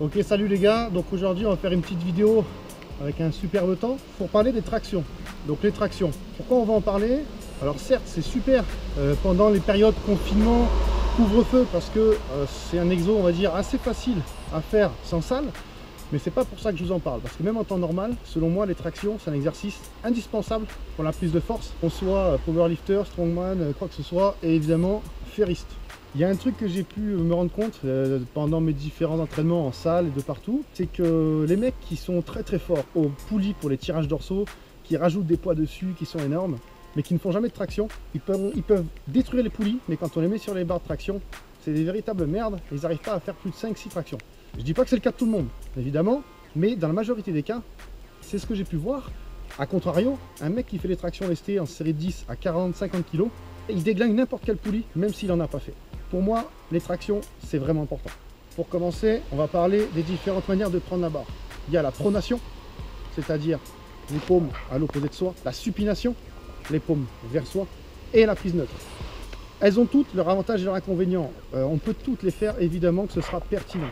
Ok, salut les gars, donc aujourd'hui on va faire une petite vidéo avec un superbe temps pour parler des tractions. Donc les tractions, pourquoi on va en parler? Alors certes c'est super pendant les périodes confinement, couvre-feu, parce que c'est un exo on va dire assez facile à faire sans salle, mais c'est pas pour ça que je vous en parle, parce que même en temps normal, selon moi les tractions c'est un exercice indispensable pour la prise de force, qu'on soit powerlifter, strongman, quoi que ce soit, et évidemment ferriste. Il y a un truc que j'ai pu me rendre compte pendant mes différents entraînements en salle et de partout, c'est que les mecs qui sont très forts aux poulies pour les tirages dorsaux, qui rajoutent des poids dessus, qui sont énormes, mais qui ne font jamais de traction, ils peuvent détruire les poulies, mais quand on les met sur les barres de traction, c'est des véritables merdes, et ils n'arrivent pas à faire plus de 5-6 tractions. Je dis pas que c'est le cas de tout le monde, évidemment, mais dans la majorité des cas, c'est ce que j'ai pu voir. A contrario, un mec qui fait les tractions lestées en série 10 à 40-50 kg, il déglingue n'importe quelle poulie, même s'il n'en a pas fait. Pour moi, les tractions, c'est vraiment important. Pour commencer, on va parler des différentes manières de prendre la barre. Il y a la pronation, c'est-à-dire les paumes à l'opposé de soi, la supination, les paumes vers soi, et la prise neutre. Elles ont toutes leurs avantages et leurs inconvénients. On peut toutes les faire, évidemment que ce sera pertinent.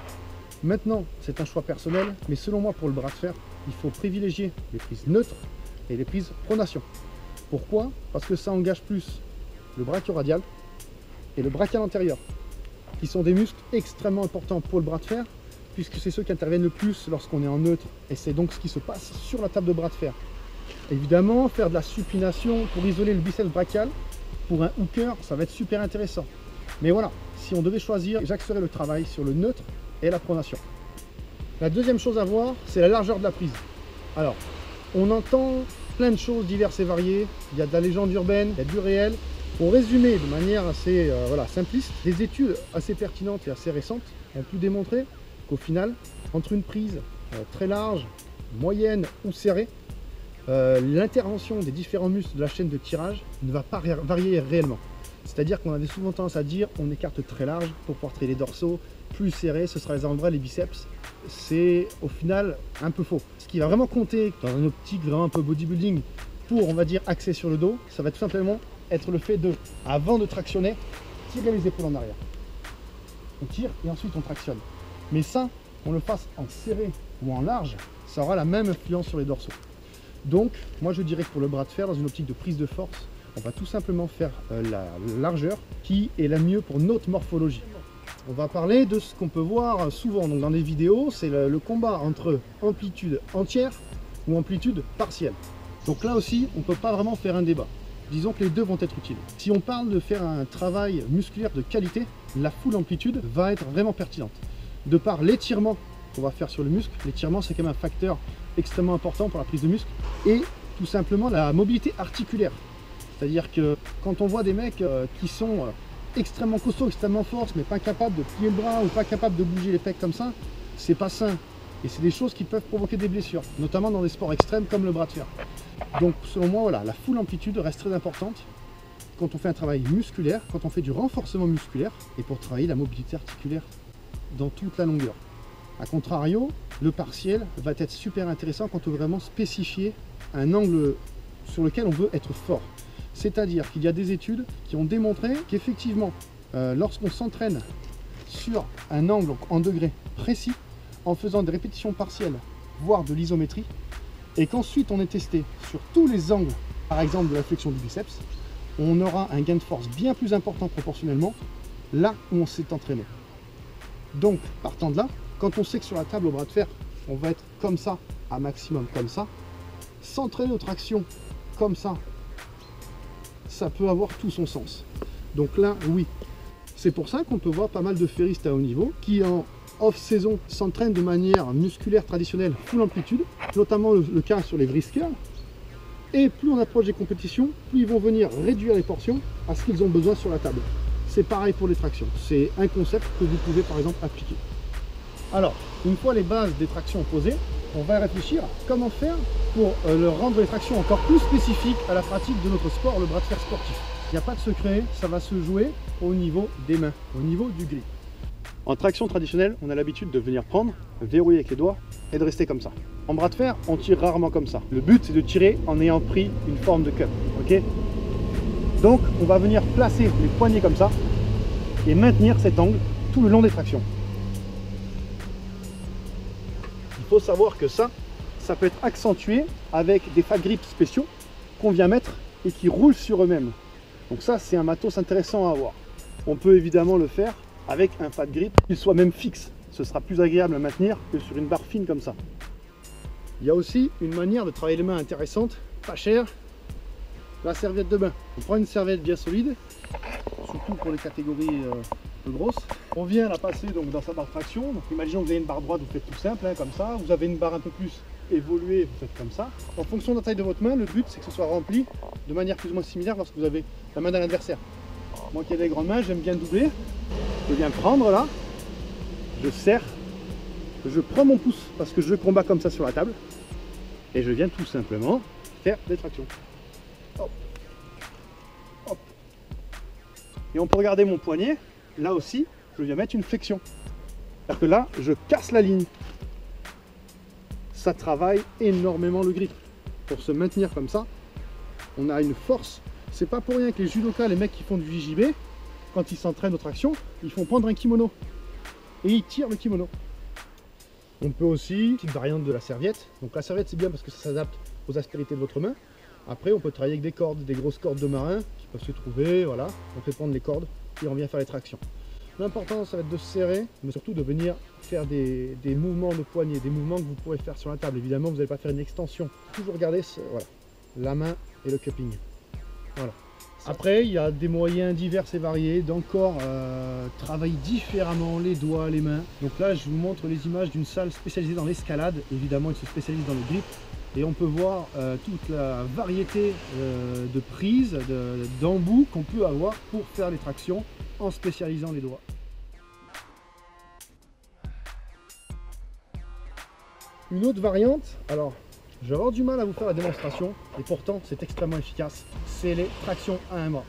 Maintenant, c'est un choix personnel, mais selon moi, pour le bras de fer, il faut privilégier les prises neutres et les prises pronation. Pourquoi? Parce que ça engage plus le brachioradial et le brachial antérieur, qui sont des muscles extrêmement importants pour le bras de fer, puisque c'est ceux qui interviennent le plus lorsqu'on est en neutre, et c'est donc ce qui se passe sur la table de bras de fer. Évidemment, faire de la supination pour isoler le biceps brachial, pour un hooker, ça va être super intéressant. Mais voilà, si on devait choisir, j'axerais le travail sur le neutre et la pronation. La deuxième chose à voir, c'est la largeur de la prise. Alors, on entend plein de choses diverses et variées, il y a de la légende urbaine, il y a du réel. Pour résumer de manière assez simpliste, des études assez pertinentes et assez récentes ont pu démontrer qu'au final, entre une prise très large, moyenne ou serrée, l'intervention des différents muscles de la chaîne de tirage ne va pas varier réellement. C'est-à-dire qu'on a souvent tendance à dire on écarte très large pour porter les dorsaux, plus serré, ce sera les avant-bras, les biceps. C'est au final un peu faux. Ce qui va vraiment compter dans une optique vraiment un peu bodybuilding pour, on va dire, axer sur le dos, ça va tout simplement être le fait de, avant de tractionner, tirer les épaules en arrière. On tire et ensuite on tractionne. Mais ça, qu'on le fasse en serré ou en large, ça aura la même influence sur les dorsaux. Donc, moi je dirais que pour le bras de fer, dans une optique de prise de force, on va tout simplement faire la largeur qui est la mieux pour notre morphologie. On va parler de ce qu'on peut voir souvent donc dans les vidéos, c'est le combat entre amplitude entière ou amplitude partielle. Donc là aussi, on ne peut pas vraiment faire un débat. Disons que les deux vont être utiles. Si on parle de faire un travail musculaire de qualité, la full amplitude va être vraiment pertinente. De par l'étirement qu'on va faire sur le muscle, l'étirement c'est quand même un facteur extrêmement important pour la prise de muscle, et tout simplement la mobilité articulaire. C'est-à-dire que quand on voit des mecs qui sont extrêmement costauds, extrêmement forts, mais pas capables de plier le bras ou pas capables de bouger les pecs comme ça, c'est pas sain. Et c'est des choses qui peuvent provoquer des blessures, notamment dans des sports extrêmes comme le bras de fer. Donc selon moi, voilà, la full amplitude reste très importante quand on fait un travail musculaire, quand on fait du renforcement musculaire et pour travailler la mobilité articulaire dans toute la longueur. A contrario, le partiel va être super intéressant quand on veut vraiment spécifier un angle sur lequel on veut être fort. C'est-à-dire qu'il y a des études qui ont démontré qu'effectivement, lorsqu'on s'entraîne sur un angle en degrés précis, en faisant des répétitions partielles, voire de l'isométrie, et qu'ensuite on est testé sur tous les angles, par exemple de la flexion du biceps, on aura un gain de force bien plus important proportionnellement là où on s'est entraîné. Donc, partant de là, quand on sait que sur la table au bras de fer, on va être comme ça, à maximum comme ça, s'entraîner aux tractions comme ça, ça peut avoir tout son sens. Donc là, oui. C'est pour ça qu'on peut voir pas mal de ferristes à haut niveau qui en off-saison s'entraînent de manière musculaire traditionnelle full amplitude, notamment le cas sur les brisqueurs. Et plus on approche des compétitions, plus ils vont venir réduire les portions à ce qu'ils ont besoin sur la table. C'est pareil pour les tractions. C'est un concept que vous pouvez par exemple appliquer. Alors, une fois les bases des tractions posées, on va réfléchir à comment faire pour leur rendre les tractions encore plus spécifiques à la pratique de notre sport, le bras de fer sportif. Il n'y a pas de secret, ça va se jouer au niveau des mains, au niveau du grip. En traction traditionnelle, on a l'habitude de venir prendre, verrouiller avec les doigts et de rester comme ça. En bras de fer, on tire rarement comme ça. Le but, c'est de tirer en ayant pris une forme de cup. Ok? Donc, on va venir placer les poignets comme ça et maintenir cet angle tout le long des tractions. faut savoir que ça peut être accentué avec des fat grips spéciaux qu'on vient mettre et qui roulent sur eux-mêmes. Donc ça, c'est un matos intéressant à avoir. On peut évidemment le faire avec un fat grip, qu'il soit même fixe. Ce sera plus agréable à maintenir que sur une barre fine comme ça. Il y a aussi une manière de travailler les mains intéressante, pas chère, la serviette de bain. On prend une serviette bien solide, surtout pour les catégories grosses. On vient la passer donc dans sa barre traction. Donc imaginons que vous avez une barre droite, vous faites tout simple, hein, comme ça. Vous avez une barre un peu plus évoluée, vous faites comme ça. En fonction de la taille de votre main, le but c'est que ce soit rempli de manière plus ou moins similaire lorsque vous avez la main d'un adversaire. Moi qui ai des grandes mains, j'aime bien doubler. Je viens prendre là, je serre, je prends mon pouce parce que je combats comme ça sur la table et je viens tout simplement faire des tractions. Hop. Hop. Et on peut regarder mon poignet, là aussi je viens mettre une flexion. C'est-à-dire que là je casse la ligne. Ça travaille énormément le grip. Pour se maintenir comme ça, on a une force. C'est pas pour rien que les judokas, les mecs qui font du JJB, quand ils s'entraînent aux tractions, ils font prendre un kimono et ils tirent le kimono. On peut aussi, une petite variante de la serviette. Donc la serviette c'est bien parce que ça s'adapte aux aspérités de votre main. Après on peut travailler avec des cordes, des grosses cordes de marin qui peuvent se trouver, voilà. On fait prendre les cordes et on vient faire les tractions. L'important ça va être de se serrer, mais surtout de venir faire des mouvements de poignet, des mouvements que vous pourrez faire sur la table. Évidemment vous n'allez pas faire une extension. Toujours garder voilà, la main et le cupping. Voilà. Après, il y a des moyens divers et variés d'encore travailler différemment les doigts, les mains. Donc là, je vous montre les images d'une salle spécialisée dans l'escalade. Évidemment, ils se spécialisent dans le grip. Et on peut voir toute la variété de prises, d'embouts qu'on peut avoir pour faire les tractions en spécialisant les doigts. Une autre variante, alors je vais avoir du mal à vous faire la démonstration, et pourtant c'est extrêmement efficace, c'est les tractions à un bras.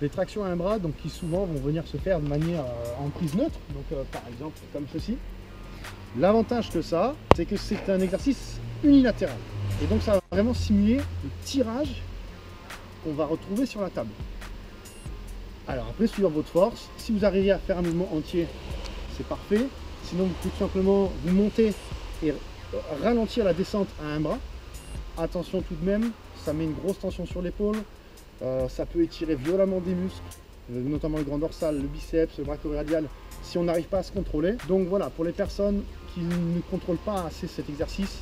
Les tractions à un bras, donc qui souvent vont venir se faire de manière en prise neutre, donc par exemple comme ceci. L'avantage que ça a, c'est que c'est un exercice unilatéral. Et donc ça va vraiment simuler le tirage qu'on va retrouver sur la table. Alors après, suivant votre force, si vous arrivez à faire un mouvement entier, c'est parfait. Sinon, vous pouvez tout simplement vous monter et ralentir la descente à un bras. Attention tout de même, ça met une grosse tension sur l'épaule. Ça peut étirer violemment des muscles, notamment le grand dorsal, le biceps, le brachioradial, si on n'arrive pas à se contrôler. Donc voilà, pour les personnes qui ne contrôlent pas assez cet exercice,